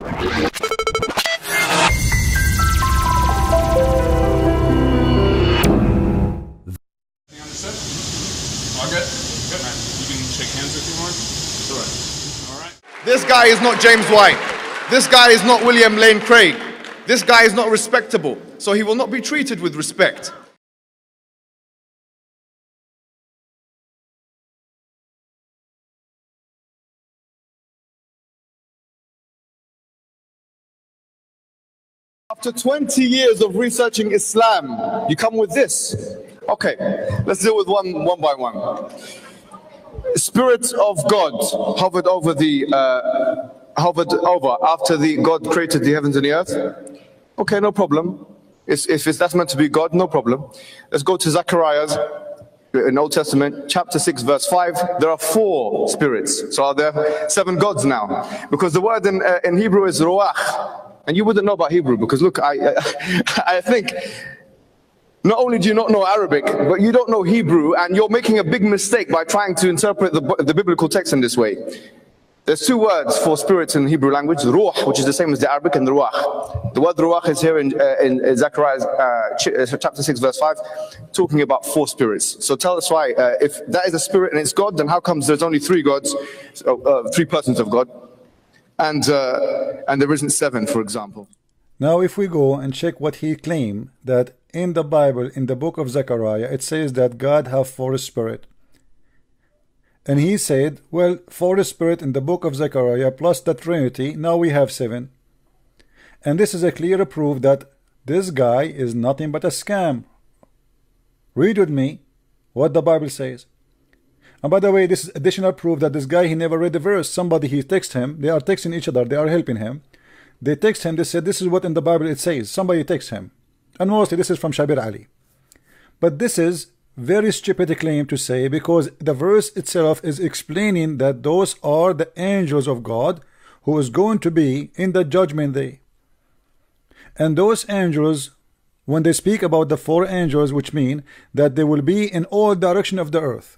This guy is not James White. This guy is not William Lane Craig. This guy is not respectable. So he will not be treated with respect. After 20 years of researching Islam, you come with this. Okay, let's deal with one by one. Spirit of God hovered over after God created the heavens and the earth. Okay, no problem. If that's meant to be God, no problem. Let's go to Zechariah in Old Testament, chapter 6, verse 5. There are 4 spirits. So are there 7 gods now? Because the word in Hebrew is ruach. And you wouldn't know about Hebrew because look, I think not only do you not know Arabic, but you don't know Hebrew, and you're making a big mistake by trying to interpret the biblical text in this way. There's 2 words for spirits in Hebrew language, ruh, which is the same as the Arabic, and ruach. The word ruach is here in Zechariah chapter 6, verse 5, talking about 4 spirits. So tell us why, if that is a spirit and it's God, then how comes there's only 3 gods, 3 persons of God, and there isn't 7, for example? Now if we go and check what he claimed, that in the Bible, in the book of Zechariah, it says that God have 4 spirits. And he said, well, 4 spirits in the book of Zechariah plus the Trinity, now we have 7. And this is a clear proof that this guy is nothing but a scam. Read with me what the Bible says. And by the way, this is additional proof that this guy, he never read the verse. Somebody, he texted him, they are texting each other, they are helping him. They text him, they said, this is what in the Bible it says. Somebody texts him. And mostly this is from Shabir Ali. But this is very stupid claim to say, because the verse itself is explaining that those are the angels of God who is going to be in the judgment day. And those angels, when they speak about the 4 angels, which mean that they will be in all direction of the earth.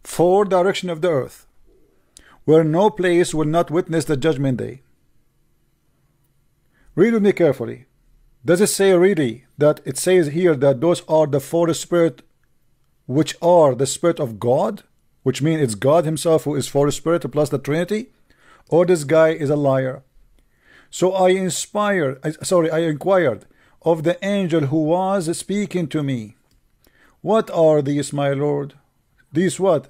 4 direction of the earth, where no place will not witness the judgment day. Read with me carefully. Does it say really that it says here that those are the 4 spirits which are the Spirit of God, which means it's God himself who is 4 spirits plus the Trinity? Or this guy is a liar? So I inquired of the angel who was speaking to me, what are these, my Lord? These what?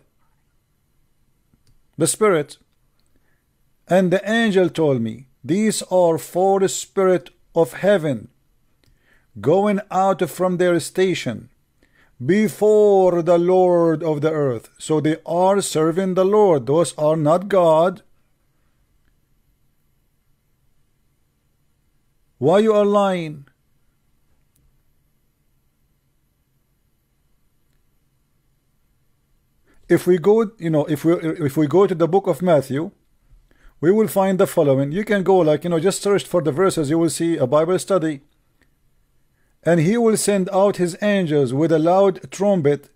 The Spirit. And the angel told me, these are 4 spirits of heaven going out from their station before the Lord of the earth. So they are serving the Lord. Those are not God. Why you are lying? If we go, if we go to the book of Matthew, we will find the following. You can go, just search for the verses. You will see a Bible study. And he will send out his angels with a loud trumpet,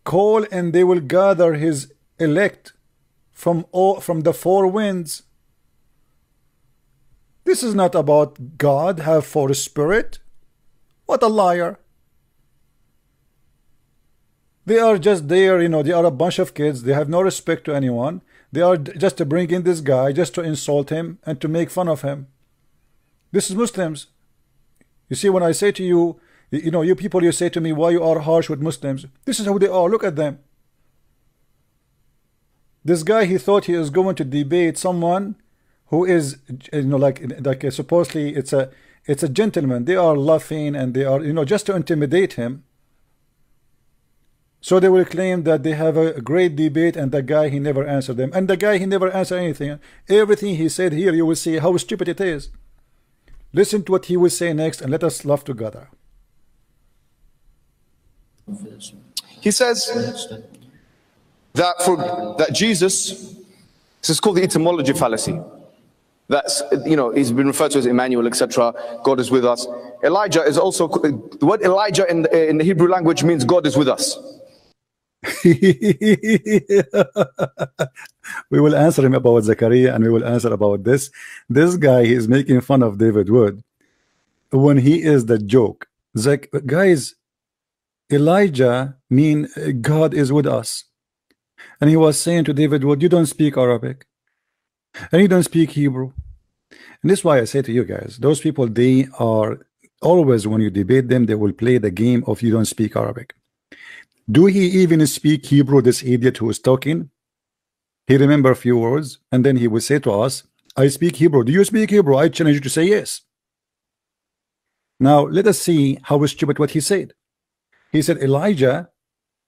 call, and they will gather his elect from the 4 winds. This is not about God have 4 spirits. What a liar. They are just there, they are a bunch of kids. They have no respect to anyone. They are just to bring in this guy, just to insult him and to make fun of him. This is Muslims. You see, when I say to you, you people, you say to me, why you are harsh with Muslims? This is how they are. Look at them. This guy, he thought he is going to debate someone who is, supposedly it's a gentleman. They are laughing and they are, just to intimidate him. So they will claim that they have a great debate, and the guy, he never answered them. And the guy, he never answered anything. Everything he said here, you will see how stupid it is. Listen to what he will say next, and let us laugh together. He says that Jesus, this is called the etymology fallacy. That's, he's been referred to as Emmanuel, etc. God is with us. Elijah is also, the word Elijah in the Hebrew language means God is with us. We will answer him about Zechariah, and we will answer about this. This guy, he is making fun of David Wood when he is the joke. Guys, Elijah mean God is with us, and he was saying to David Wood, you don't speak Arabic and you don't speak Hebrew. And this is why I say to you guys, those people, they are always, when you debate them, they will play the game of you don't speak Arabic. Do he even speak Hebrew, this idiot who is talking? He remember a few words, and then he will say to us, I speak Hebrew. Do you speak Hebrew? I challenge you to say yes. Now let us see how stupid what he said. He said Elijah,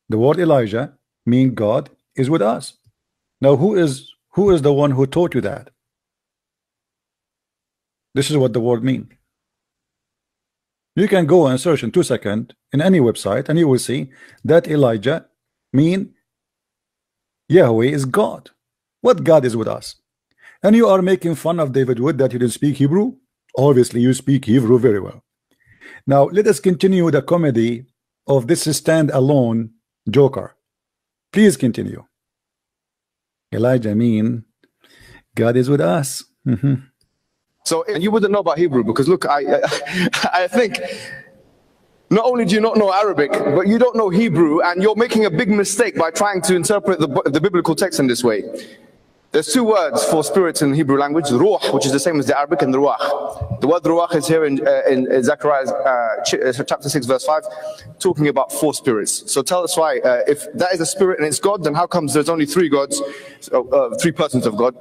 the word Elijah mean God is with us. Now who is the one who taught you that? This is what the word mean. You can go and search in 2 seconds in any website, and you will see that Elijah mean Yahweh is God. What God is with us? And you are making fun of David Wood that you didn't speak Hebrew. Obviously you speak Hebrew very well. Now let us continue the comedy of this stand-alone joker. Please continue. Elijah mean God is with us. So, and you wouldn't know about Hebrew because look, I think not only do you not know Arabic, but you don't know Hebrew, and you're making a big mistake by trying to interpret the biblical text in this way. There's two words for spirits in the Hebrew language, ruh, which is the same as the Arabic, and the ruach. The word ruach is here in Zechariah chapter 6 verse 5, talking about 4 spirits. So tell us why, if that is a spirit and it's God, then how comes there's only 3 gods, 3 persons of God?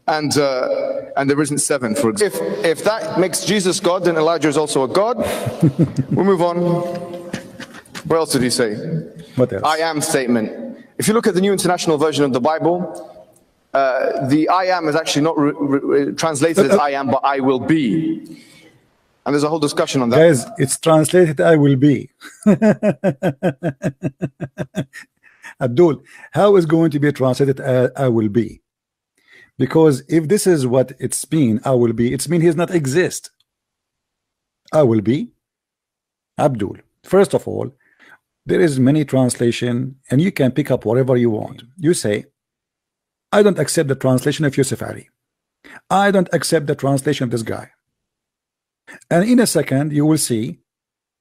And there isn't 7, for example. If that makes Jesus God, then Elijah is also a God. We'll move on. What else did he say? What else? I am statement. If you look at the New International Version of the Bible, the I am is actually not translated as I am, but I will be. And there's a whole discussion on that. Guys, it's translated I will be. Abdul, how is going to be translated I will be? Because if this is what it's mean, I will be, it's mean he does not exist. I will be. Abdul, first of all, there is many translation, and you can pick up whatever you want. You say, I don't accept the translation of Yusuf Ali. I don't accept the translation of this guy. And in a second, you will see,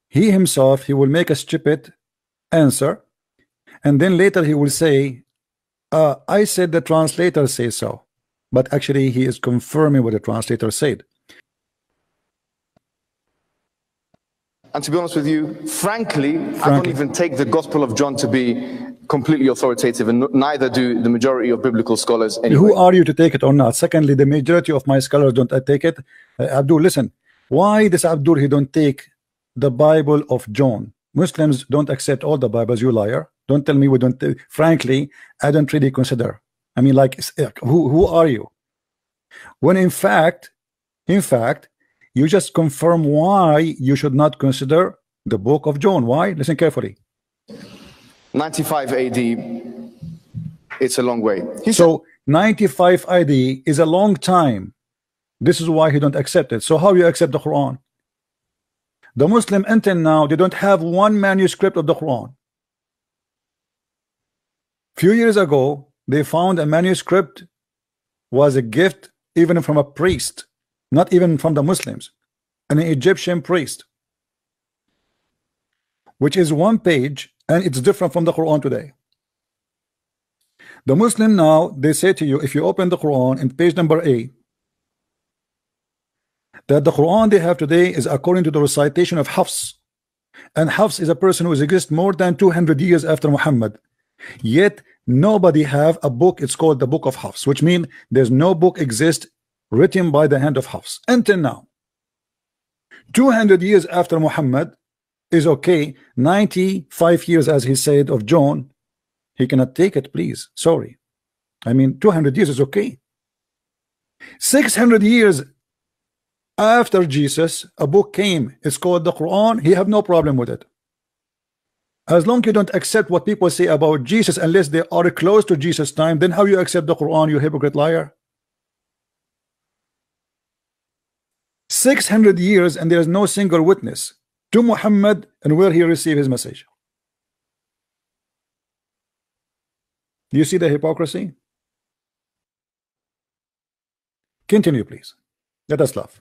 he himself, he will make a stupid answer, and then later he will say, I said the translator says so. But actually he is confirming what the translator said. And to be honest with you, frankly, I don't even take the Gospel of John to be completely authoritative, and neither do the majority of biblical scholars anyway. Who are you to take it or not? Secondly, the majority of my scholars don't take it. Abdul, listen, why this Abdul, he don't take the Bible of John? Muslims don't accept all the Bibles, you liar. Don't tell me we don't. Frankly, I don't really consider. I mean, like, who are you? When in fact, you just confirm why you should not consider the book of John. Why? Listen carefully. 95 AD, it's a long way. So 95 AD is a long time. This is why he don't accept it. So how you accept the Quran? The Muslim until now, they don't have one manuscript of the Quran. Few years ago, they found a manuscript was a gift even from a priest, not even from the Muslims, an Egyptian priest, which is 1 page, and it's different from the Quran today. The Muslim now, they say to you, if you open the Quran in page number 8, that the Quran they have today is according to the recitation of Hafs, and Hafs is a person who has existed more than 200 years after Muhammad. Yet nobody have a book, it's called the book of Hafs, which means there's no book exist written by the hand of Hafs until now. 200 years after Muhammad is okay. 95 years, as he said of John, he cannot take it, please, sorry. I mean, 200 years is okay. 600 years after Jesus, a book came, it's called the Quran. He have no problem with it. As long as you don't accept what people say about Jesus unless they are close to Jesus' time, then how you accept the Quran, you hypocrite liar? 600 years and there is no single witness to Muhammad and where he received his message. Do you see the hypocrisy? Continue, please. Let us laugh.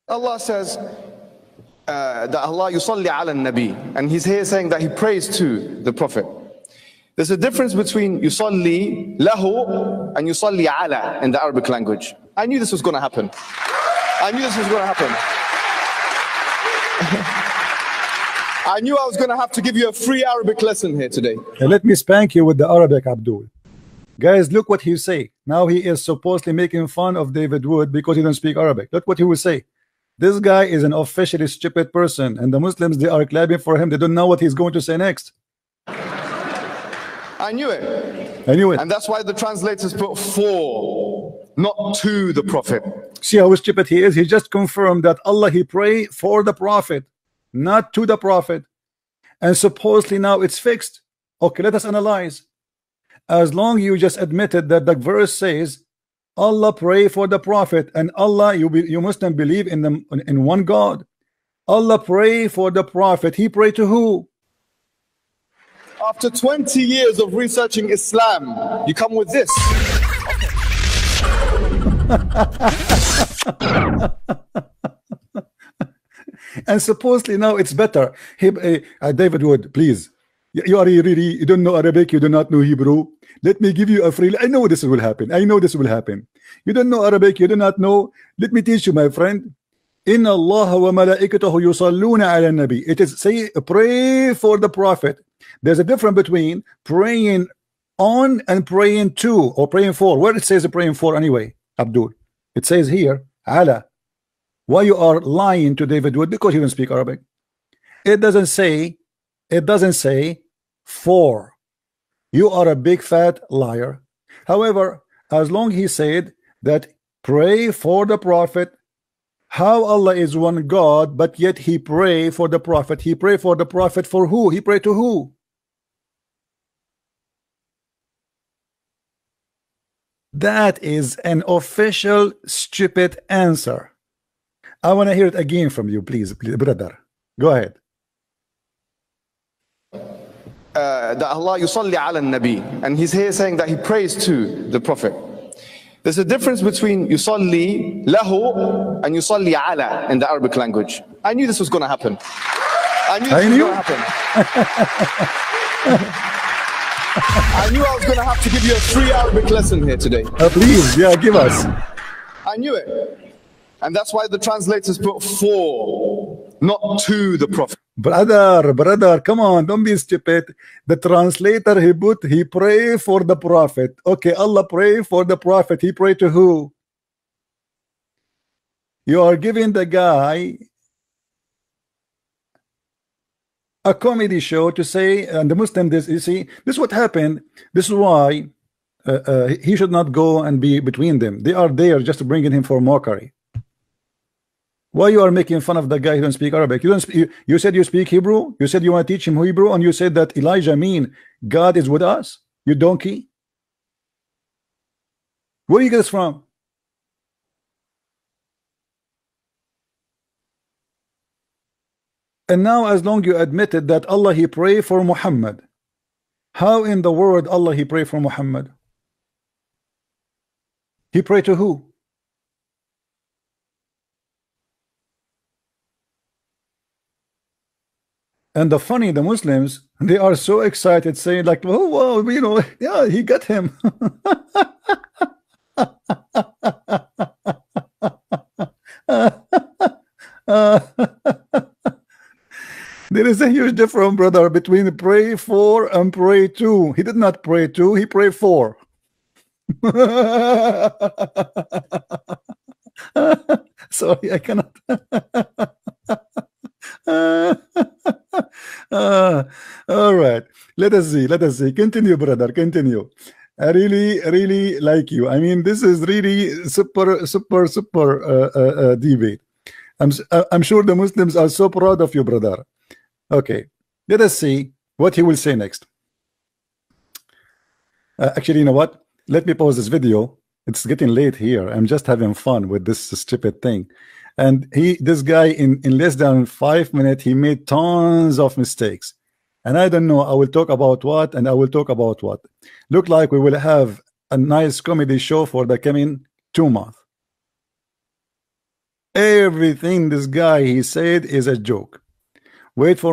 Allah says that Allah yusalli ala nabi, and he's here saying that he prays to the Prophet. There's a difference between yusalli lahu and yusalli ala in the Arabic language. I knew this was going to happen. I knew this was going to happen. I knew I was going to have to give you a free Arabic lesson here today. Let me spank you with the Arabic, Abdul. Guys, look what he say. Now he is supposedly making fun of David Wood because he don't speak Arabic. Look what he will say. This guy is an officially stupid person, and the Muslims, they are clapping for him. They don't know what he's going to say next. I knew it. I knew it. And that's why the translators put for, not to the Prophet. See how stupid he is? He just confirmed that Allah, he pray for the Prophet, not to the Prophet. And supposedly now it's fixed. Okay, let us analyze. As long you just admitted that the verse says Allah pray for the Prophet, and Allah, you Muslim believe in one God. Allah pray for the Prophet. He pray to who? After 20 years of researching Islam, you come with this. And supposedly now it's better. David Wood, please. You don't know Arabic, you do not know Hebrew. Let me give you a free. I know this will happen. I know this will happen. You don't know Arabic, you do not know. Let me teach you, my friend. Inna Allah wa malaikatahu yusalluna ala nabi. It is say pray for the Prophet. There's a difference between praying on and praying to, or praying for. Where it says praying for anyway, Abdul? It says here ala. Why you are lying to David Wood? Because you don't speak Arabic. It doesn't say for. You are a big fat liar. However, as long he said that pray for the Prophet, how Allah is one God, but yet he pray for the Prophet. He pray for the Prophet for who? He pray to who? That is an official stupid answer. I want to hear it again from you, please, brother. Go ahead. That Allah yusalli ala nabi, and he's here saying that he prays to the Prophet. There's a difference between yusalli lahu and yusalli ala in the Arabic language. I knew this was going to happen. I knew this was going to happen. I knew I was going to have to give you a free Arabic lesson here today. Please, yeah, give us. I knew it. And that's why the translators put for, not to the Prophet. Brother, come on, don't be stupid. The translator, he pray for the Prophet. Okay, Allah pray for the Prophet. He pray to who? You are giving the guy a comedy show to say, and the Muslim, this, you see, this is what happened. This is why he should not go and be between them. They are there just bringing him for mockery. Why you are making fun of the guy who don't speak Arabic? You don't speak, you said you speak Hebrew. You said you want to teach him Hebrew, and you said that Elijah mean God is with us. You donkey. Where do you get this from? And now, as long you admitted that Allah he pray for Muhammad, how in the world Allah he pray for Muhammad? He pray to who? And the funny, the Muslims, they are so excited, saying like, "Oh, wow, you know, yeah, he got him." There is a huge difference, brother, between pray for and pray to. He did not pray to, he prayed for. Sorry, I cannot. All right, let us see. Continue, brother, continue. I really like you. I mean, this is really super debate. I'm sure the Muslims are so proud of you, brother. Okay, let us see what he will say next. Actually, you know what? Let me pause this video. It's getting late here. I'm just having fun with this stupid thing. And this guy in less than 5 minutes, he made tons of mistakes. And I don't know, I will talk about what and I will talk about what. Look like we will have a nice comedy show for the coming 2 months. Everything this guy he said is a joke. Wait for